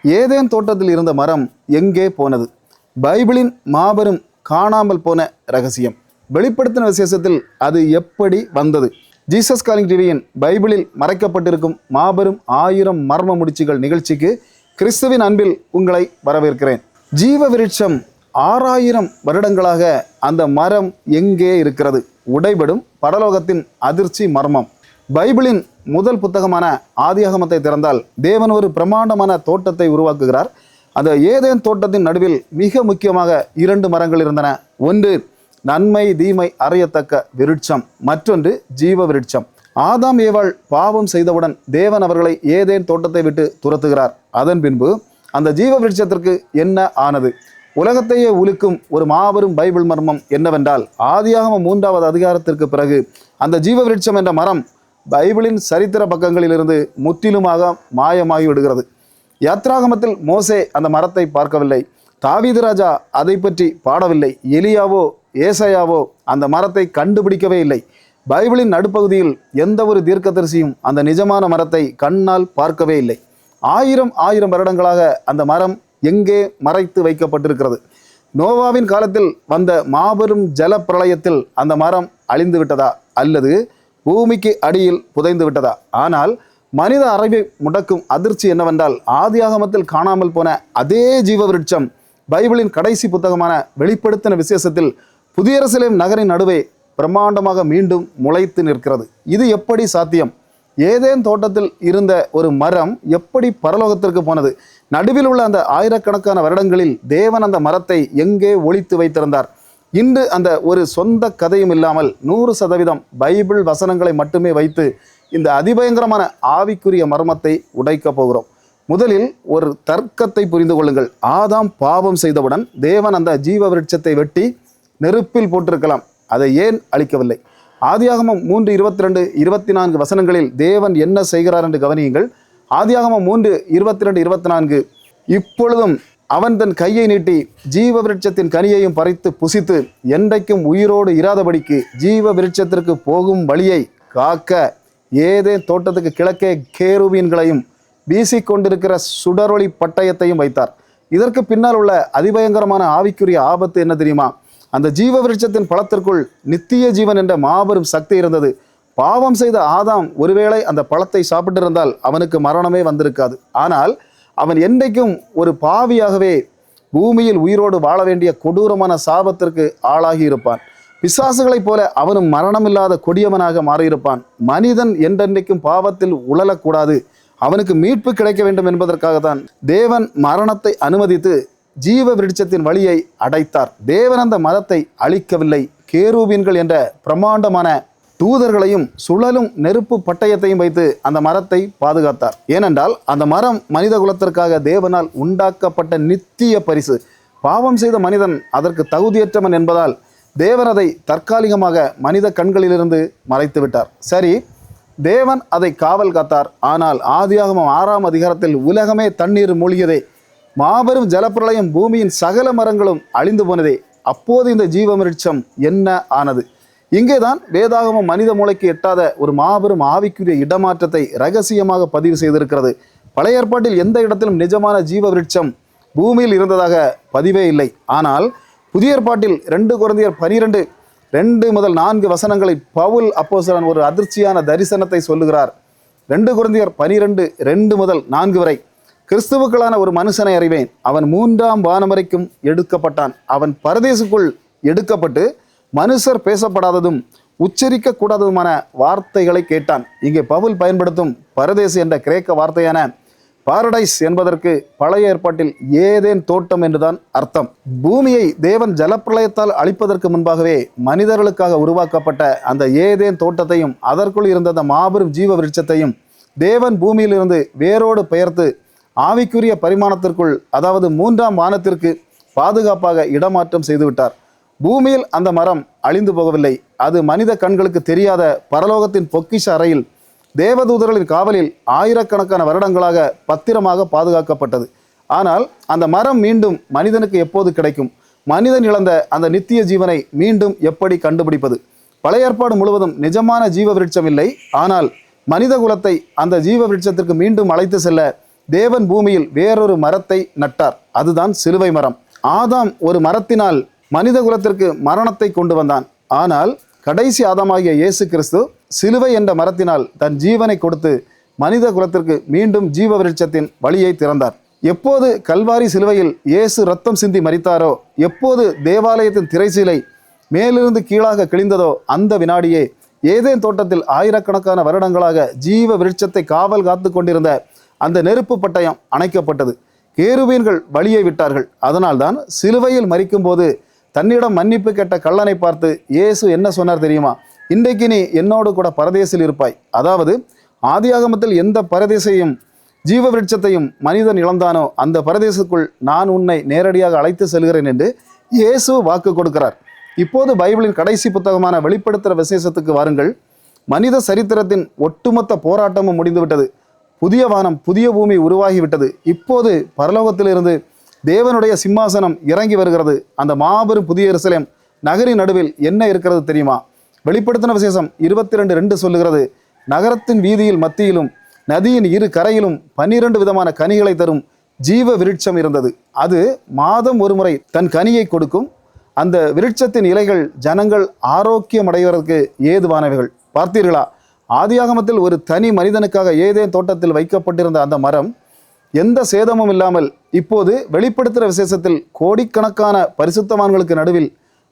Eden தோட்டத்தில் இருந்த மரம் எங்கே போனது? பைபிளின் மாபெரும் காணாமல் போன ரகசியம். வெளிப்படுத்தின விசேஷத்தில் அது எப்படி வந்தது? ஜீசஸ் காலிங் டிவியின் பைபிளில் மறைக்கப்பட்டிருக்கும் மாபெரும் 1000 மர்ம முடிச்சுகள் நிகழ்ச்சிக்கு கிறிஸ்துவின் அன்பில் உங்களை வரவேற்கிறேன். ஜீவ விருட்சம் 6000 வருடங்களாக அந்த மரம் எங்கே இருக்கிறது? உடைபடும் பரலோகத்தின் அதிர்ச்சி மர்மம். பைபிளின் முதல் புத்தகமான ஆதியாகமத்தை திறந்தால் தேவன் ஒரு பிரம்மாண்டமான தோட்டத்தை உருவாக்குகிறார். அந்த ஏதேன் தோட்டத்தின் நடுவில் மிக முக்கியமாக 2 மரங்கள் இருந்தன. ஒன்று நன்மை தீமை அறியத்தக்க விருட்சம், மற்றொன்று ஜீவ விருட்சம். ஆதாம் ஏவாள் பாவம் செய்தவுடன் தேவன் அவர்களை ஏதேன் தோட்டத்தை விட்டு துரத்துகிறார். அதன் பின்பு அந்த ஜீவ விருட்சத்திற்கு என்ன ஆனது? உலகத்தையே உலுக்கும் ஒரு மாபெரும் பைபிள் மர்மம் என்னவென்றால், ஆதியாகமம் 3வது அதிகாரத்திற்கு பிறகு அந்த ஜீவ விருட்சம் என்ற மரம் பைபிளின் சரித்திர பக்கங்களிலிருந்து முற்றிலுமாக மாயமாகி விடுகிறது. யாத்ராகமத்தில் மோசே அந்த மரத்தை பார்க்கவில்லை. தாவீது ராஜா அதை பற்றி பாடவில்லை. எலியாவோ ஏசாயாவோ அந்த மரத்தை கண்டுபிடிக்கவே இல்லை. பைபிளின் நடுப்பகுதியில் எந்த ஒரு தீர்க்கதரிசியும் அந்த நிஜமான மரத்தை கண்ணால் பார்க்கவே இல்லை. 1000 வருடங்களாக அந்த மரம் எங்கே மறைத்து வைக்கப்பட்டிருக்கிறது? நோவாவின் காலத்தில் வந்த மாபெரும் ஜல பிரளயத்தில் அந்த மரம் அழிந்து விட்டதா, அல்லது பூமிக்கு அடியில் புதைந்து விட்டதா? ஆனால் மனித அறிவை முடக்கும் அதிர்ச்சி என்னவென்றால், ஆதியாகமத்தில் காணாமல் போன அதே ஜீவ விருட்சம் பைபிளின் கடைசி புத்தகமான வெளிப்படுத்தின விசேஷத்தில் புதிய எருசலேம் நகரின் நடுவே பிரம்மாண்டமாக மீண்டும் முளைத்து நிற்கிறது. இது எப்படி சாத்தியம்? ஏதேன் தோட்டத்தில் இருந்த ஒரு மரம் எப்படி பரலோகத்திற்கு போனது? நடுவில் உள்ள அந்த ஆயிரக்கணக்கான வருடங்களில் தேவன் அந்த மரத்தை எங்கே ஒளித்து வைத்திருந்தார்? இன்று அந்த ஒரு சொந்த கதையும் இல்லாமல் 100% பைபிள் வசனங்களை மட்டுமே வைத்து இந்த அதிபயங்கரமான ஆவிக்குரிய மர்மத்தை உடைக்கப் போகிறோம். முதலில் ஒரு தர்க்கத்தை புரிந்து கொள்ளுங்கள். ஆதாம் பாவம் செய்தவுடன் தேவன் அந்த ஜீவ விருட்சத்தை வெட்டி நெருப்பில் போட்டிருக்கலாம். அதை ஏன் அழிக்கவில்லை? ஆதியாகமம் 3:22-24 வசனங்களில் தேவன் என்ன செய்கிறார் என்று கவனியுங்கள். ஆதியாகமம் 3:22-24 இப்பொழுதும் அவன் தன் கையை நீட்டி ஜீவ விருட்சத்தின் கனியையும் பறித்து புசித்து என்றைக்கும் உயிரோடு இராதபடிக்கு ஜீவ விருட்சத்திற்கு போகும் வழியை காக்க ஏதேன் தோட்டத்துக்கு கிழக்கே கேருபீன்களையும் வீசிக்கொண்டிருக்கிற சுடரொளி பட்டயத்தையும் வைத்தார். இதற்கு பின்னால் உள்ள அதிபயங்கரமான ஆவிக்குரிய ஆபத்து என்ன தெரியுமா? அந்த ஜீவ விருட்சத்தின் பழத்திற்குள் நித்திய ஜீவன் என்ற மாபெரும் சக்தி இருந்தது. பாவம் செய்த ஆதாம் ஒருவேளை அந்த பழத்தை சாப்பிட்டிருந்தால் அவனுக்கு மரணமே வந்திருக்காது. ஆனால் அவன் என்றைக்கும் ஒரு பாவியாகவே பூமியில் உயிரோடு வாழ வேண்டிய கொடூரமான சாபத்திற்கு ஆளாகி இருப்பான். பிசாசுகளைப் போல அவனும் மரணமில்லாத கொடியவனாக மாறியிருப்பான். மனிதன் என்றென்றைக்கும் பாவத்தில் உழலக்கூடாது, அவனுக்கு மீட்பு கிடைக்க வேண்டும் என்பதற்காகத்தான் தேவன் மரணத்தை அனுமதித்து ஜீவ விருட்சத்தின் வழியை அடைத்தார். தேவன் அந்த மரத்தை அழிக்கவில்லை. கேருபீன்கள் என்ற பிரம்மாண்டமான தூதர்களையும் சுழலும் நெருப்பு பட்டயத்தையும் வைத்து அந்த மரத்தை பாதுகாத்தார். ஏனென்றால் அந்த மரம் மனித குலத்திற்காக தேவனால் உண்டாக்கப்பட்ட நித்திய பரிசு. பாவம் செய்த மனிதன் அதற்கு தகுதியற்றவன் என்பதால் தேவன் அதை தற்காலிகமாக மனித கண்களிலிருந்து மறைத்து விட்டார். சரி, தேவன் அதை காவல் காத்தார். ஆனால் ஆதியாகமம் 6ஆம் அதிகாரத்தில் உலகமே தண்ணீர் மூழ்கியதே, மாபெரும் ஜலப்பிரளயம், பூமியின் சகல மரங்களும் அழிந்து போனதே. அப்போது இந்த ஜீவ விருட்சம் என்ன ஆனது? இங்கேதான் வேதாகமம் மனித மூளைக்கு எட்டாத ஒரு மாபெரும் ஆவிக்குரிய இடமாற்றத்தை ரகசியமாக பதிவு செய்திருக்கிறது. பழைய ஏற்பாட்டில் எந்த இடத்திலும் நிஜமான ஜீவ விருட்சம் பூமியில் இருந்ததாக பதிவே இல்லை. ஆனால் புதிய ஏற்பாட்டில் 2 கொரிந்தியர் 12:2-4 வசனங்களை பவுல் அப்போஸ்தலன் ஒரு அதிர்ச்சியான தரிசனத்தை சொல்லுகிறார். 2 கொரிந்தியர் 12:2-4 வரை, கிறிஸ்துவுக்களான ஒரு மனுஷனை அறிவேன், அவன் 3ஆம் வானம் வரைக்கும் எடுக்கப்பட்டான். அவன் பரதேசுக்குள் எடுக்கப்பட்டு மனுஷர் பேசப்படாததும் உச்சரிக்க கூடாததுமான வார்த்தைகளை கேட்டான். இங்கே பவுல் பயன்படுத்தும் பரதேசு என்ற கிரேக்க வார்த்தையான பாரடைஸ் என்பதற்கு பழைய ஏற்பாட்டில் ஏதேன் தோட்டம் என்றுதான் அர்த்தம். பூமியை தேவன் ஜலப்பிரளயத்தால் அழிப்பதற்கு முன்பாகவே மனிதர்களுக்காக உருவாக்கப்பட்ட அந்த ஏதேன் தோட்டத்தையும் அதற்குள் இருந்த அந்த மாபெரும் ஜீவ விருட்சத்தையும் தேவன் பூமியிலிருந்து வேரோடு பெயர்த்து ஆவிக்குரிய பரிமாணத்திற்குள், அதாவது 3ஆம் வானத்திற்கு பாதுகாப்பாக இடமாற்றம் செய்துவிட்டார். பூமியில் அந்த மரம் அழிந்து போகவில்லை. அது மனித கண்களுக்கு தெரியாத பரலோகத்தின் பொக்கிஷ அறையில் தேவதூதர்களின் காவலில் ஆயிரக்கணக்கான வருடங்களாக பத்திரமாக பாதுகாக்கப்பட்டது. ஆனால் அந்த மரம் மீண்டும் மனிதனுக்கு எப்போது கிடைக்கும்? மனிதன் இழந்த அந்த நித்திய ஜீவனை மீண்டும் எப்படி கண்டுபிடிப்பது? பழைய ஏற்பாடு முழுவதும் நிஜமான ஜீவ விருட்சம் இல்லை. ஆனால் மனித குலத்தை அந்த ஜீவ விருட்சத்திற்கு மீண்டும் அழைத்து செல்ல தேவன் பூமியில் வேறொரு மரத்தை நட்டார். அதுதான் சிலுவை மரம். ஆதாம் ஒரு மரத்தினால் மனித குலத்திற்கு மரணத்தை கொண்டு வந்தான். ஆனால் கடைசி ஆதாமாகிய இயேசு கிறிஸ்து சிலுவை என்ற மரத்தினால் தன் ஜீவனை கொடுத்து மனித குலத்திற்கு மீண்டும் ஜீவ விருட்சத்தின் வழியை திறந்தார். எப்போது கல்வாரி சிலுவையில் இயேசு ரத்தம் சிந்தி மரித்தாரோ, எப்போது தேவாலயத்தின் திரைச்சீலை மேலிருந்து கீழாக கிழிந்ததோ, அந்த வினாடியே ஏதேன் தோட்டத்தில் ஆயிரக்கணக்கான வருடங்களாக ஜீவ விருட்சத்தை காவல் காத்து கொண்டிருந்த அந்த நெருப்பு பட்டயம் அணைக்கப்பட்டது. கேருபீன்கள் வழியை விட்டார்கள். அதனால்தான் சிலுவையில் மரிக்கும் போது தன்னிடம் மன்னிப்பு கேட்ட கள்ளனை பார்த்து இயேசு என்ன சொன்னார் தெரியுமா? இன்றைக்கு நீ என்னோடு கூட பரதேசில் இருப்பாய். அதாவது ஆதியாகமத்தில் எந்த பரதேசையும் ஜீவ விருட்சத்தையும் மனிதன் இழந்தானோ அந்த பரதேசத்துக்குள் நான் உன்னை நேரடியாக அழைத்து செல்கிறேன் என்று இயேசு வாக்கு கொடுக்கிறார். இப்போது பைபிளின் கடைசி புத்தகமான வெளிப்படுத்துகிற விசேஷத்துக்கு வாருங்கள். மனித சரித்திரத்தின் ஒட்டுமொத்த போராட்டமும் முடிந்துவிட்டது. புதிய வானம் புதிய பூமி உருவாகிவிட்டது. இப்போது பரலோகத்திலிருந்து தேவனுடைய சிம்மாசனம் இறங்கி வருகிறது. அந்த மாபெரும் புதிய எருசலேம் நகரின் நடுவில் என்ன இருக்கிறது தெரியுமா? வெளிப்படுத்தின விசேஷம் 22:2 சொல்லுகிறது, நகரத்தின் வீதியில் மத்தியிலும் நதியின் இரு கரையிலும் 12 விதமான கனிகளை தரும் ஜீவ விருட்சம் இருந்தது. அது மாதம் ஒரு முறை தன் கனியை கொடுக்கும். அந்த விருட்சத்தின் இலைகள் ஜனங்கள் ஆரோக்கியம் அடைவதற்கு ஏதுவானவைகள். பார்த்தீர்களா? ஆதியாகமத்தில் ஒரு தனி மனிதனுக்காக ஏதேன் தோட்டத்தில் வைக்கப்பட்டிருந்த அந்த மரம் எந்த சேதமும் இல்லாமல் இப்போது வெளிப்படுத்துகிற விசேஷத்தில் கோடிக்கணக்கான பரிசுத்தவான்களுக்கு நடுவில்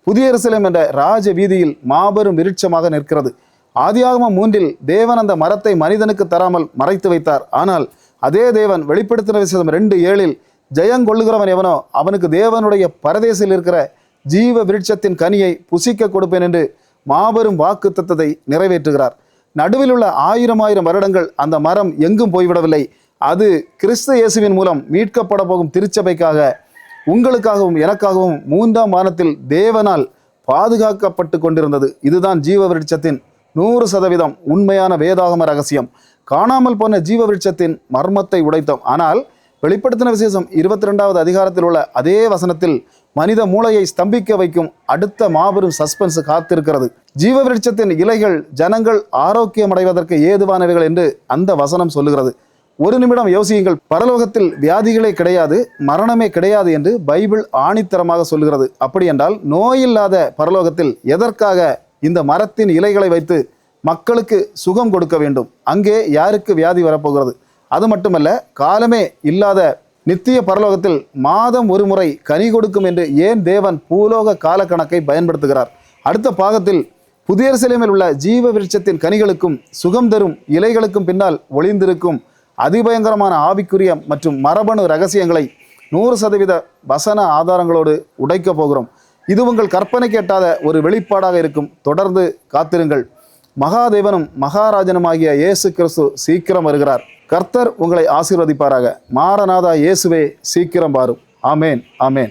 புதிய எருசலேம் என்ற ராஜ வீதியில் மாபெரும் விருட்சமாக நிற்கிறது. ஆதியாகமம் 3 தேவன் அந்த மரத்தை மனிதனுக்கு தராமல் மறைத்து வைத்தார். ஆனால் அதே தேவன் வெளிப்படுத்தின விசேஷம் 2:7 ஜெயங்கொள்ளுகிறவன் எவனோ அவனுக்கு தேவனுடைய பரதேசில் இருக்கிற ஜீவ விருட்சத்தின் கனியை புசிக்க கொடுப்பேன் என்று மாபெரும் வாக்கு தத்தத்தை நிறைவேற்றுகிறார். நடுவில் உள்ள 1000 வருடங்கள் அந்த மரம் எங்கும் போய்விடவில்லை. அது கிறிஸ்து இயேசுவின் மூலம் மீட்கப்பட போகும் திருச்சபைக்காக, உங்களுக்காகவும் எனக்காகவும் 3ஆம் வானத்தில் தேவனால் பாதுகாக்கப்பட்டு கொண்டிருந்தது. இதுதான் ஜீவ விருட்சத்தின் 100% உண்மையான வேதாகம ரகசியம். காணாமல் போன ஜீவ விருட்சத்தின் மர்மத்தை உடைத்தோம். ஆனால் வெளிப்படுத்தின விசேஷம் 22வது அதிகாரத்தில் உள்ள அதே வசனத்தில் மனித மூளையை ஸ்தம்பிக்க வைக்கும் அடுத்த மாபெரும் சஸ்பென்ஸ் காத்திருக்கிறது. ஜீவ விருட்சத்தின் இலைகள் ஜனங்கள் ஆரோக்கியம் அடைவதற்கு ஏதுவானவைகள் என்று அந்த வசனம் சொல்லுகிறது. ஒரு நிமிடம் யோசியுங்கள். பரலோகத்தில் வியாதிகளே கிடையாது, மரணமே கிடையாது என்று பைபிள் ஆணித்தரமாக சொல்லுகிறது. அப்படி என்றால் நோயில்லாத பரலோகத்தில் எதற்காக இந்த மரத்தின் இலைகளை வைத்து மக்களுக்கு சுகம் கொடுக்க வேண்டும்? அங்கே யாருக்கு வியாதி வரப்போகிறது? அது மட்டுமல்ல, காலமே இல்லாத நித்திய பரலோகத்தில் மாதம் ஒரு முறை கனி கொடுக்கும் என்று ஏன் தேவன் பூலோக காலக்கணக்கை பயன்படுத்துகிறார்? அடுத்த பாகத்தில் புதிய எருசலேமில் உள்ள ஜீவ விருட்சத்தின் கனிகளுக்கும் சுகம் தரும் இலைகளுக்கும் பின்னால் ஒளிந்திருக்கும் அதிபயங்கரமான ஆவிக்குரிய மற்றும் மரபணு ரகசியங்களை 100% வசன ஆதாரங்களோடு உடைக்க போகிறோம். இது உங்கள் கற்பனை கேட்டாத ஒரு வெளிப்பாடாக இருக்கும். தொடர்ந்து காத்திருங்கள். மகாதேவனும் மகாராஜனுமாகிய இயேசு கிறிஸ்து சீக்கிரம் வருகிறார். கர்த்தர் உங்களை ஆசீர்வதிப்பாராக. மாரநாதா இயேசுவே சீக்கிரம் வாரும். ஆமேன், ஆமேன்.